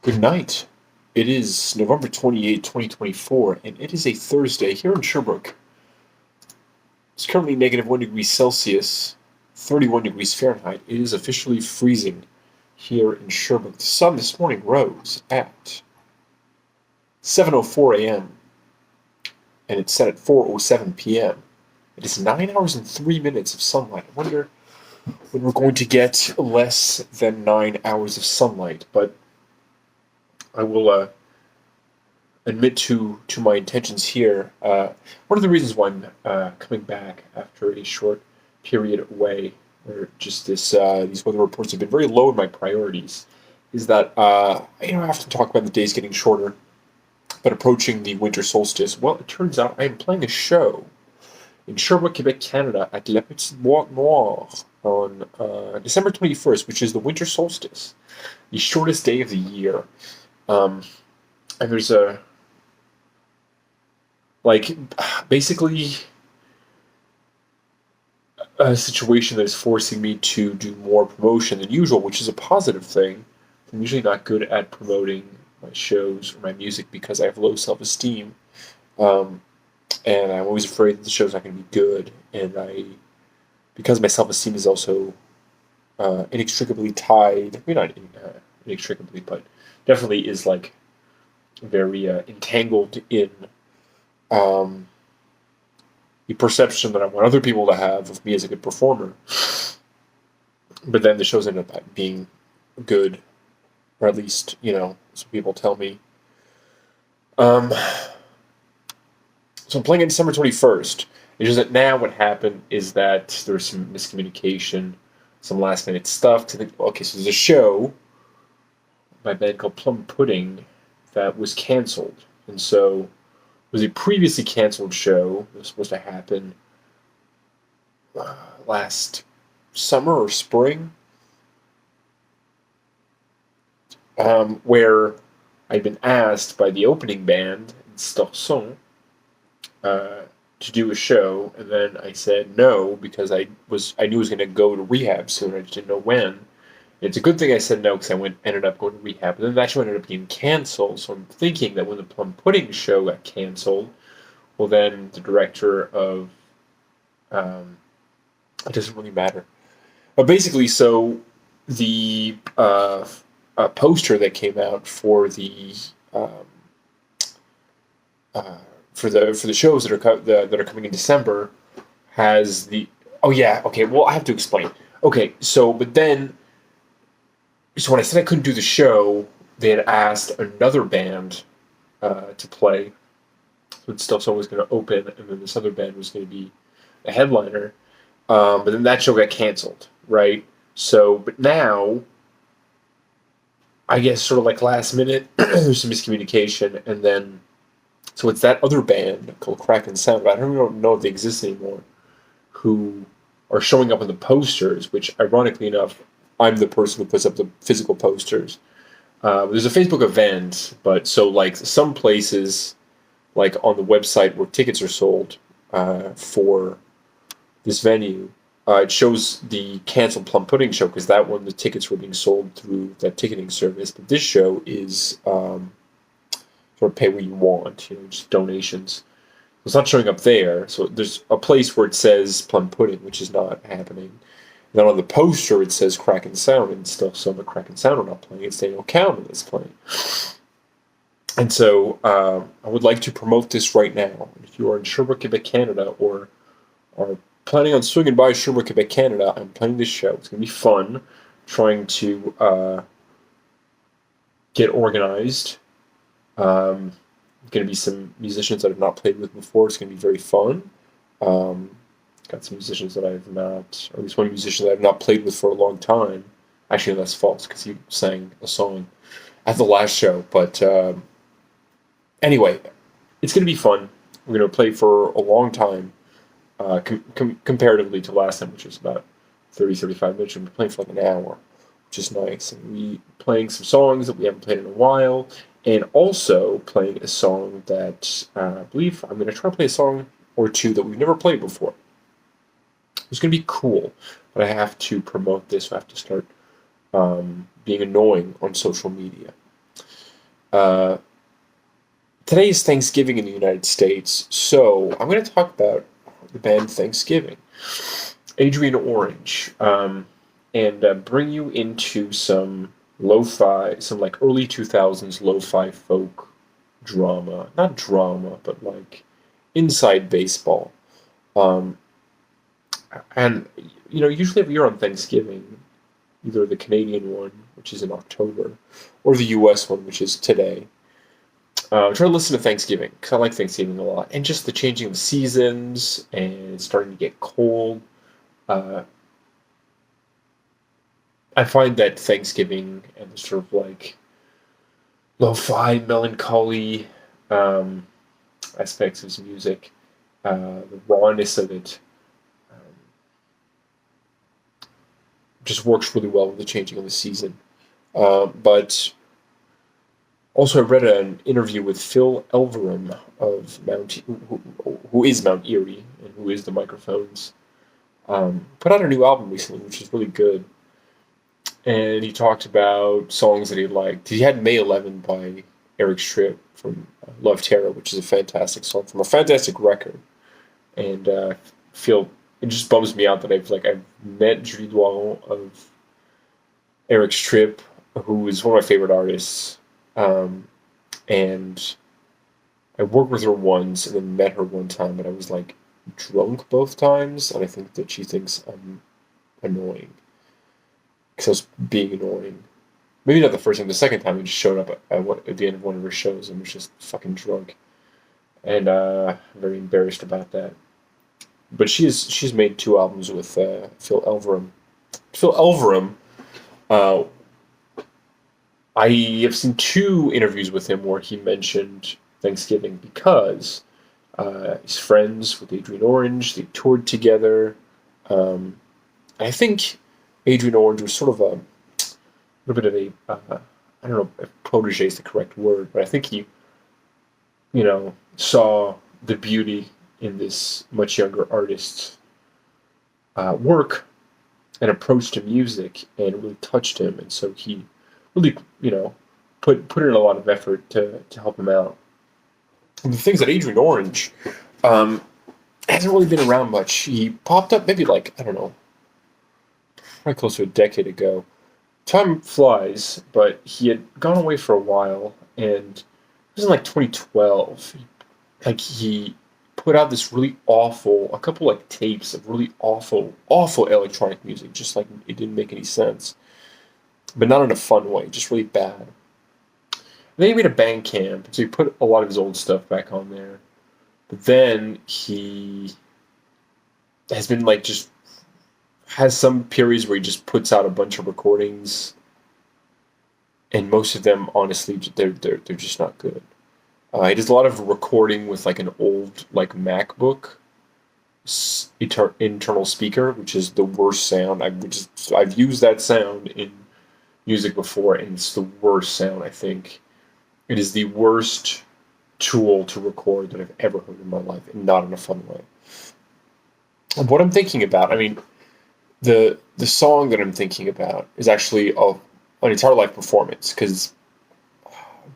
Good night. It is November 28th, 2024, and it is a Thursday here in Sherbrooke. It's currently negative 1 degrees Celsius, 31 degrees Fahrenheit. It is officially freezing here in Sherbrooke. The sun this morning rose at 7:04 a.m. and it set at 4:07 p.m. It is 9 hours and 3 minutes of sunlight. I wonder when we're going to get less than 9 hours of sunlight, but I will admit to my intentions here. One of the reasons why I'm coming back after a short period away, where just these weather reports have been very low in my priorities, is that I have to talk about the days getting shorter, but approaching the winter solstice. Well, it turns out I am playing a show in Sherbrooke, Quebec, Canada, at La Petite Boîte Noire on December 21st, which is the winter solstice, the shortest day of the year. And there's basically a situation that is forcing me to do more promotion than usual, which is a positive thing. I'm usually not good at promoting my shows or my music because I have low self-esteem, and I'm always afraid that the show's not going to be good. And because my self-esteem is also inextricably tied, I mean, not inextricably, but definitely is like very entangled in um, the perception that I want other people to have of me as a good performer. But then the shows end up being good, or at least, some people tell me. Um, so I'm playing on December 21st. It's just that now what happened is that there's some miscommunication, some last minute stuff. Okay, so there's a show by a band called Plum Pudding that was canceled. And so it was a previously canceled show that was supposed to happen last summer or spring, where I'd been asked by the opening band, Storson, to do a show, and then I said no because I knew I was going to go to rehab soon. I just didn't know when. It's a good thing I said no because ended up going to rehab, but then that show ended up being canceled. So I'm thinking that when the Plum Pudding show got canceled, well, then the director of it doesn't really matter. But basically, so the poster that came out for the um, for the shows that are coming in December has the oh yeah, okay, well, I have to explain. Okay, so when I said I couldn't do the show, they had asked another band to play. So it's still someone was going to open, and then this other band was going to be a headliner. But then that show got canceled, right? So, but now, I guess sort of like last minute, there's some miscommunication, and then so it's that other band called Crack and Sound. I don't even know if they exist anymore, who are showing up on the posters, which ironically enough, I'm the person who puts up the physical posters. There's a Facebook event, but so like some places, like on the website where tickets are sold for this venue, it shows the canceled Plum Pudding show because that one the tickets were being sold through that ticketing service. But this show is sort of pay what you want, just donations. It's not showing up there, so there's a place where it says Plum Pudding, which is not happening. And then on the poster it says Crack and Sound, and still some of Crack and Sound are not playing. It's Daniel Cowman that's playing. And so I would like to promote this right now. If you are in Sherbrooke, Quebec, Canada, or are planning on swinging by Sherbrooke, Quebec, Canada, I'm playing this show. It's going to be fun, trying to get organized. Going to be some musicians that I've not played with before. It's going to be very fun. Got some musicians that I have not, or at least one musician that I've not played with for a long time. Actually, that's false because he sang a song at the last show. But anyway, it's going to be fun. We're going to play for a long time, comparatively to last time, which was about 35 minutes. We're playing for like an hour, which is nice. And we playing some songs that we haven't played in a while, and also playing a song that I believe I'm going to try to play a song or two that we've never played before. It's going to be cool, but I have to promote this. I have to start being annoying on social media. Uh, Today is Thanksgiving in the United States, so I'm going to talk about the band Thanksgiving, Adrian Orange, and bring you into some lo-fi, some like early 2000s lo-fi folk drama. Not drama, but like inside baseball. Um, and, usually every year on Thanksgiving, either the Canadian one, which is in October, or the US one, which is today, try to listen to Thanksgiving because I like Thanksgiving a lot, and just the changing of the seasons and it's starting to get cold. Uh, I find that Thanksgiving and the sort of like lo-fi, melancholy um, aspects of his music, the rawness of it, um, just works really well with the changing of the season. But also, I read an interview with Phil Elverum of who is Mount Erie and who is the Microphones. Put out a new album recently, which is really good. And he talked about songs that he liked. He had May 11 by Eric Stripp from Love Terror, which is a fantastic song from a fantastic record. And feel it just bums me out that I've met Julie Doiron of Eric Stripp, who is one of my favorite artists. And I worked with her once and then met her one time, but I was like drunk both times, and I think that she thinks I'm annoying because I was being annoying. Maybe not the first time. The second time, he just showed up at the end of one of her shows and was just fucking drunk, and very embarrassed about that. But she's made two albums with Phil Elverum. Phil Elverum, uh, I have seen two interviews with him where he mentioned Thanksgiving because he's friends with Adrian Orange. They toured together. Um, I think Adrian Orange was sort of a little bit of a I don't know if protege is the correct word, but I think he saw the beauty in this much younger artist's work and approach to music, and it really touched him, and so he really put in a lot of effort to help him out. And the things that Adrian Orange um, hasn't really been around much. He popped up maybe like I don't know, probably close to a decade ago. Time flies, but he had gone away for a while, and it was in like 2012. He put out this really awful, a couple like tapes of really awful, awful electronic music. Just like it didn't make any sense, but not in a fun way. Just really bad. And then he made a Bandcamp, so he put a lot of his old stuff back on there. But then he has been like just has some periods where he just puts out a bunch of recordings, and most of them, honestly, they're just not good. He does a lot of recording with like an old like MacBook internal speaker, which is the worst sound. I've used that sound in music before, and it's the worst sound. I think it is the worst tool to record that I've ever heard in my life, and not in a fun way. And what I'm thinking about, I mean, the song that I'm thinking about is actually an entire live performance because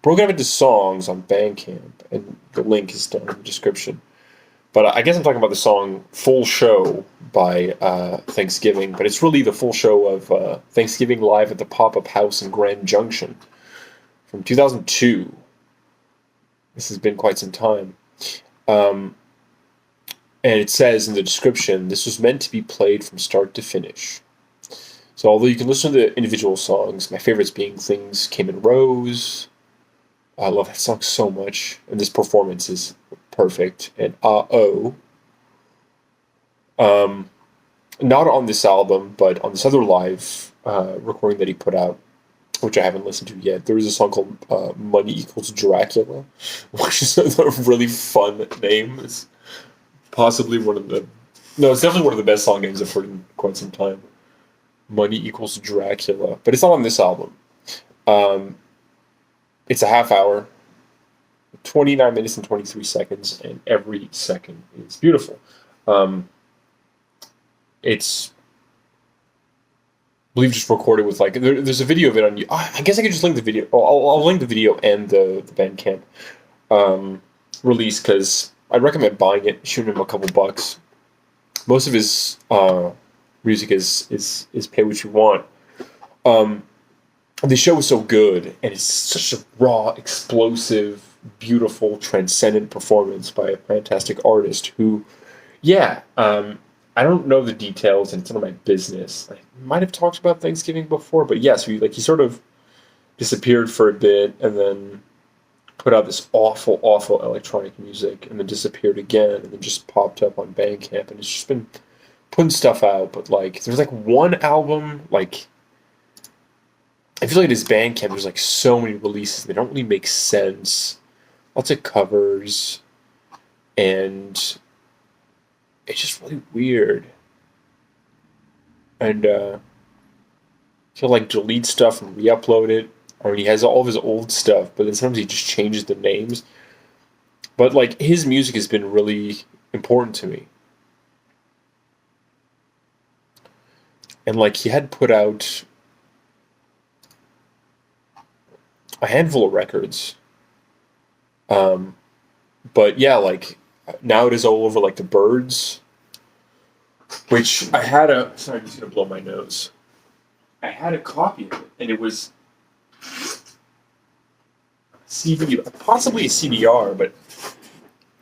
broken up into songs on Bandcamp, and the link is down in the description. But I guess I'm talking about the song "Full Show" by Thanksgiving, but it's really the full show of Thanksgiving live at the Pop-Up House in Grand Junction from 2002. This has been quite some time. Um, and it says in the description, this was meant to be played from start to finish. So although you can listen to the individual songs, my favorites being Things Came in Rows. I love that song so much, and this performance is perfect. And Oh. Not on this album, but on this other live recording that he put out, which I haven't listened to yet. There is a song called Money Equals Dracula, which is a really fun name. It's possibly it's definitely one of the best song names I've heard in quite some time. Money Equals Dracula, but it's not on this album. It's a half hour, 29 minutes and 23 seconds, and every second is beautiful. It's believe just recorded with like there's a video of it on you. I guess I could just link the video. I'll link the video and the Bandcamp um, release because I'd recommend buying it, shooting him a couple bucks. Most of his music is pay what you want. Um, the show was so good, and it's such a raw, explosive, beautiful, transcendent performance by a fantastic artist who, yeah, I don't know the details, and it's none of my business. I might have talked about Thanksgiving before, but yes, he sort of disappeared for a bit, and then put out this awful, awful electronic music, and then disappeared again, and then just popped up on Bandcamp, and it's just been putting stuff out. But like, there's like one album, like I feel like his Bandcamp, there's like so many releases, they don't really make sense. Lots of covers, and it's just really weird. And he'll like delete stuff and re-upload it. I mean, he has all of his old stuff, but then sometimes he just changes the names. But like his music has been really important to me. And like he had put out a handful of records. Um, but yeah, like now it is all over like the Birds, which I had a. Sorry, I'm just gonna blow my nose. I had a copy of it, and it was CD, possibly a CDR, but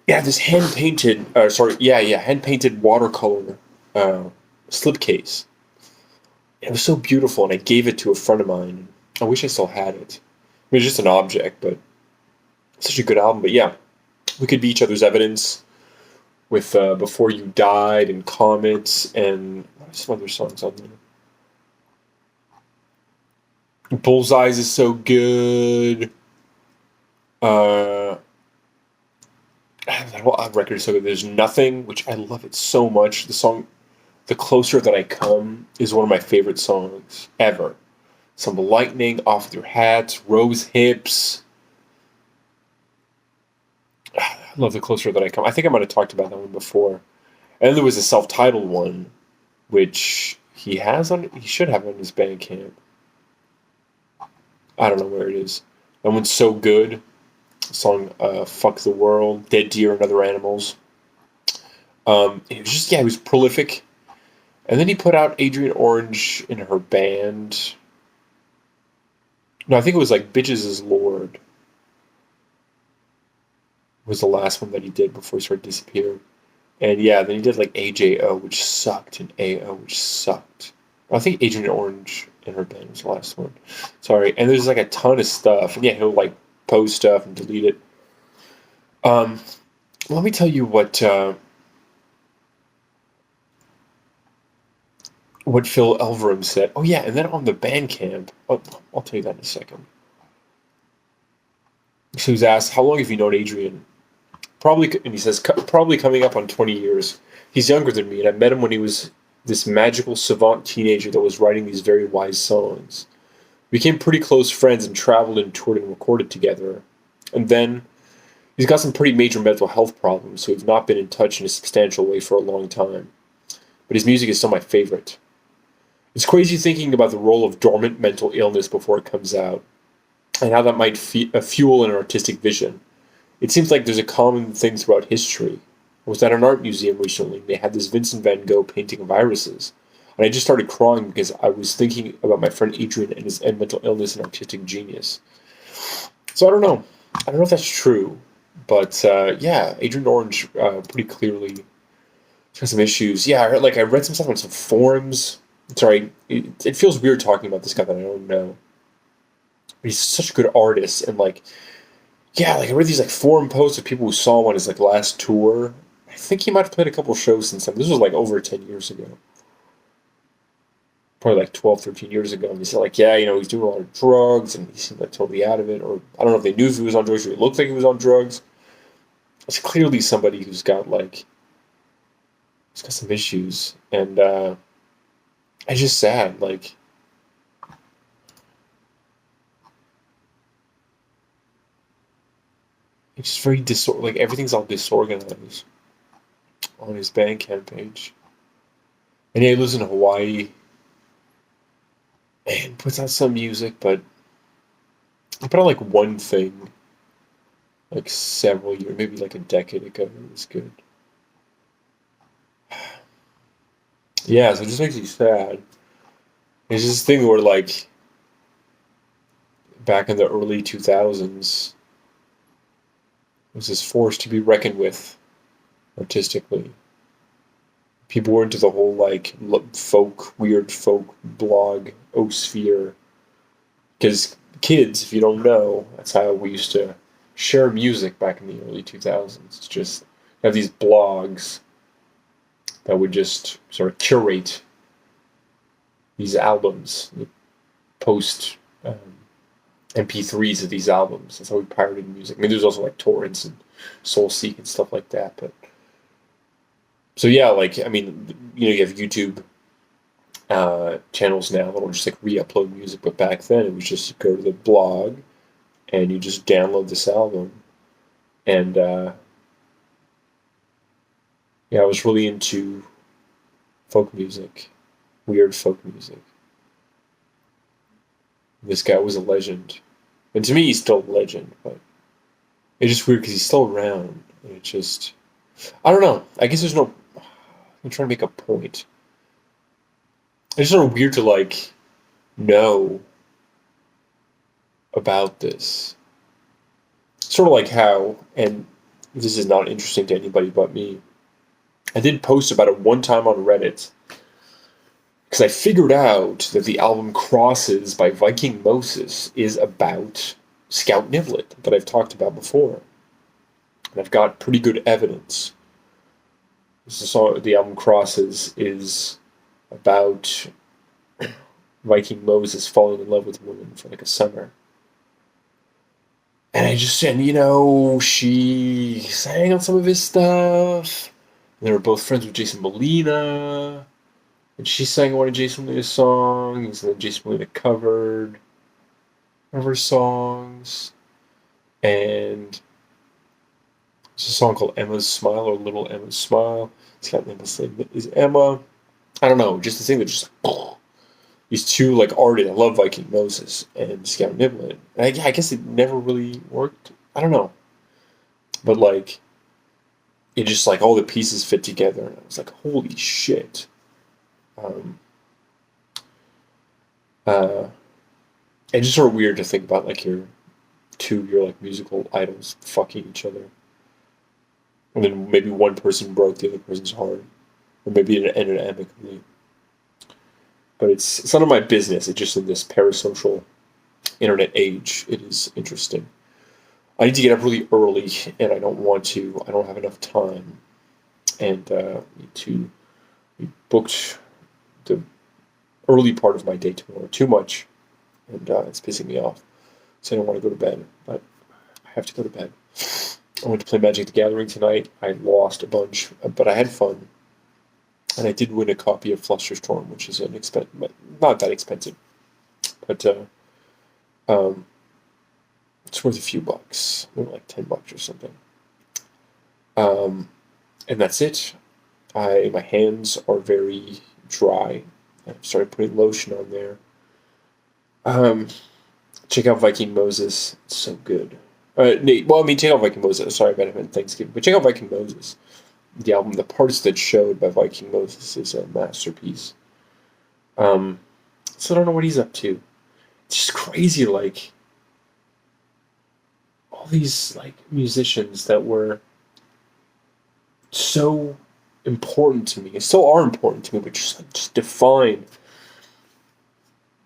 yeah, this hand painted. Hand painted watercolor slipcase. It was so beautiful, and I gave it to a friend of mine. I wish I still had it. I mean, it's just an object, but it's such a good album. But yeah, we could be each other's evidence with Before You Died and Comets and some other songs on there. Bullseyes is so good. That whole record is so good. There's Nothing, which I love it so much. The song The Closer That I Come is one of my favorite songs ever. Some Lightning, Off With Your Hats, Rose Hips. I love The Closer That I Come. I think I might have talked about that one before. And then there was a self-titled one, which he should have on his Bandcamp. I don't know where it is. That one's so good. The song Fuck the World, Dead Deer and Other Animals. It was just, yeah, he was prolific. And then he put out Adrian Orange in her band. No, I think it was like Bitches is Lord. Was the last one that he did before he sort of disappeared. And yeah, then he did like AJO, which sucked, and AO, which sucked. I think Adrian Orange in her band was the last one. Sorry. And there's like a ton of stuff. And yeah, he'll like post stuff and delete it. Let me tell you what Phil Elverum said. Oh yeah, and then on the Bandcamp, I'll tell you that in a second. So he was asked, "How long have you known Adrian?" Probably, and he says, "Probably coming up on 20 years. He's younger than me, and I met him when he was this magical savant teenager that was writing these very wise songs. We became pretty close friends and traveled and toured and recorded together. And then he's got some pretty major mental health problems, so we've not been in touch in a substantial way for a long time. But his music is still my favorite. It's crazy thinking about the role of dormant mental illness before it comes out, and how that might fuel an artistic vision. It seems like there's a common thing throughout history. I was at an art museum recently, and they had this Vincent van Gogh painting of irises. And I just started crying because I was thinking about my friend Adrian and his mental illness and artistic genius. So I don't know. I don't know if that's true. But yeah, Adrian Orange pretty clearly has some issues. Yeah, I read some stuff on some forums. Sorry, it feels weird talking about this guy that I don't know. But he's such a good artist, and yeah, I read these forum posts of people who saw him on his last tour. I think he might have played a couple shows since then. This was over 10 years ago. Probably 12, 13 years ago. And he said yeah, he's doing a lot of drugs, and he seemed totally out of it. Or I don't know if they knew if he was on drugs or it looked like he was on drugs. It's clearly somebody who's got he's got some issues, and it's just sad. It's just very everything's all disorganized on his Bandcamp page. And yeah, he lives in Hawaii. and puts out some music, but I put out like one thing like several years, maybe like a decade ago. It was good. Yeah, so it just makes you sad. It's this thing where like back in the early 2000s, was this force to be reckoned with artistically. People were into the whole like weird folk blog sphere. Because kids, if you don't know, that's how we used to share music back in the early 2000s. It's just have these blogs that would just sort of curate these albums, post MP3s of these albums. That's how we pirated music. I mean, there's also like torrents and SoulSeek and stuff like that. But so yeah, like I mean, you have YouTube channels now that'll just like re-upload music, but back then it was just go to the blog and you just download this album. And yeah, I was really into folk music, weird folk music. This guy was a legend, and to me, he's still a legend. But it's just weird because he's still around. And it just, I don't know. I guess there's no. I'm trying to make a point. It's sort of weird to like know about this. Sort of like how, and this is not interesting to anybody but me. I did post about it one time on Reddit because I figured out that the album Crosses by Viking Moses is about Scout Niblet that I've talked about before. And I've got pretty good evidence. The album Crosses is about Viking Moses falling in love with a woman for like a summer. And I just said, she sang on some of his stuff. And they were both friends with Jason Molina. And she sang one of Jason Molina's songs. And then Jason Molina covered one of her songs. And it's a song called Emma's Smile or Little Emma's Smile. It's got Emma's name is Emma. I don't know, just the thing that just these two like artists. I love Viking Moses and Scout Niblet. And I guess it never really worked. I don't know, but like it just like all the pieces fit together, and I was like, holy shit. Um, uh, and just sort of weird to think about like your like musical idols fucking each other, and then maybe one person broke the other person's heart, or maybe it ended amicably. But it's none of my business. It's just in this parasocial internet age, it is interesting. I need to get up really early, and I don't want to. I don't have enough time, and we booked the early part of my day tomorrow too much, and it's pissing me off. So I don't want to go to bed, but I have to go to bed. I went to play Magic the Gathering tonight. I lost a bunch, but I had fun. And I did win a copy of Flusterstorm, which is not that expensive, but it's worth a few bucks, maybe like $10 or something. And that's it. My hands are very dry. I've started putting lotion on there. Check out Viking Moses. It's so good. Check out Viking Moses. Sorry, I meant Thanksgiving, but check out Viking Moses. The album, The Parts That Showed by Viking Moses, is a masterpiece. So I don't know what he's up to. It's just crazy, like all these like musicians that were so important to me, and still are important to me, but just define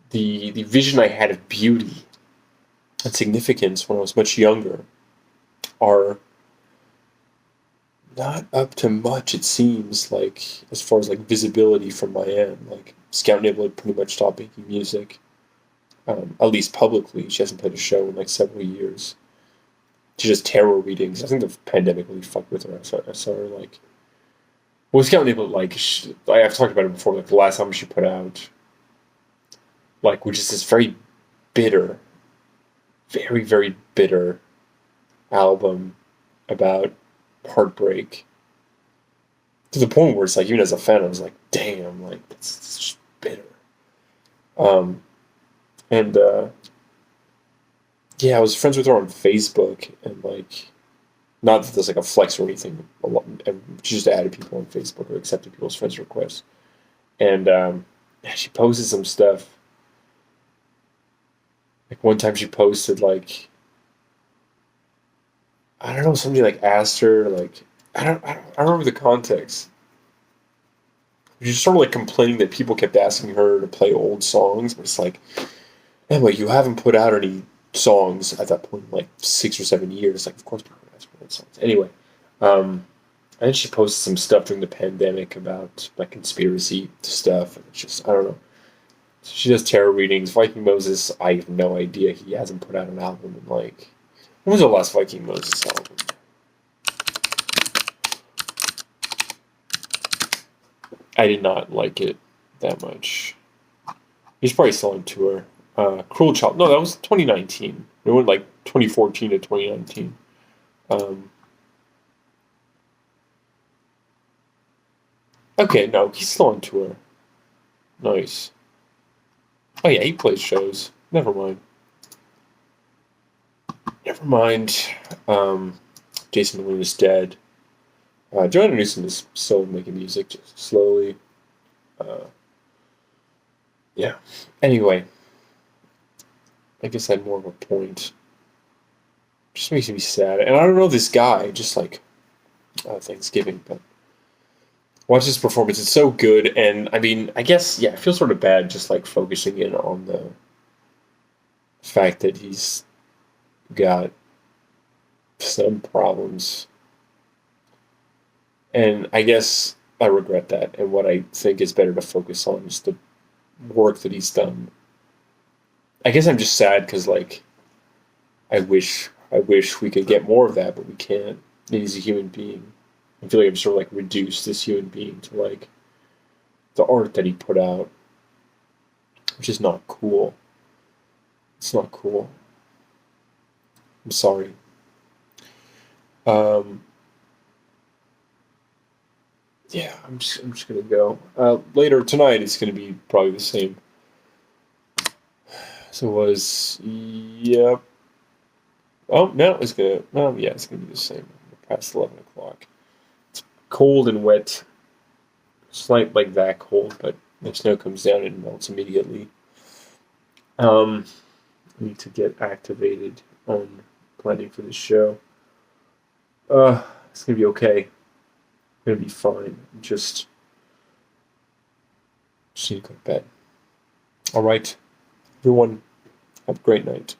the vision I had of beauty and significance when I was much younger, are not up to much, it seems, like, as far as, like, visibility from my end. Like, Scout Niblet pretty much stopped making music, at least publicly. She hasn't played a show in, like, several years. She does tarot readings. I think the pandemic really fucked with her. I saw her, like... Well, Scout Niblet, like, I've talked about it before, like, the last album she put out, like, which is this very bitter, very, very bitter album about heartbreak, to the point where it's like, even as a fan, I was like, damn, like it's just bitter. And yeah, I was friends with her on Facebook, and like, not that there's like a flex or anything. She just added people on Facebook or accepted people's friends requests, and yeah, she posted some stuff. Like one time, she posted like, I don't know, somebody like asked her like, I don't remember the context. She was sort of like complaining that people kept asking her to play old songs, but it's like, Emma, you haven't put out any songs at that point in like 6 or 7 years. Like, of course people ask for old songs. Anyway, um, and then she posted some stuff during the pandemic about like conspiracy stuff. And it's just, I don't know. So she does tarot readings. Viking Moses, I have no idea. He hasn't put out an album in like, when was the last Viking Moses album? I did not like it that much. He's probably still on tour. Cruel Child. No, that was 2019. It went like 2014 to 2019. Um, okay, no, he's still on tour. Nice. Oh yeah, he plays shows. Never mind. Never mind. Um, Jason Moon is dead. Joanna Newsom is still making music, just slowly. Uh, yeah. Anyway, I guess I had more of a point. Just makes me sad. And I don't know this guy, just like Thanksgiving, but watch his performance. It's so good. And I mean, I guess, yeah, I feel sort of bad just like focusing in on the fact that he's got some problems. And I guess I regret that. And what I think is better to focus on is the work that he's done. I guess I'm just sad because like I wish we could get more of that, but we can't. And he's a human being. I feel like I'm sort of like reduced this human being to like the art that he put out, which is not cool. It's not cool. I'm sorry. Um, yeah, I'm just gonna go. Later tonight, it's gonna be probably the same as it was. Yep. Oh no, it's gonna. Oh yeah, it's gonna be the same. Past 11 o'clock. Cold and wet. It's not like that cold, but the snow comes down and melts immediately. Um, I need to get activated on planning for this show. It's gonna be okay. Gonna be fine. Just need to go to bed. All right, everyone. Have a great night.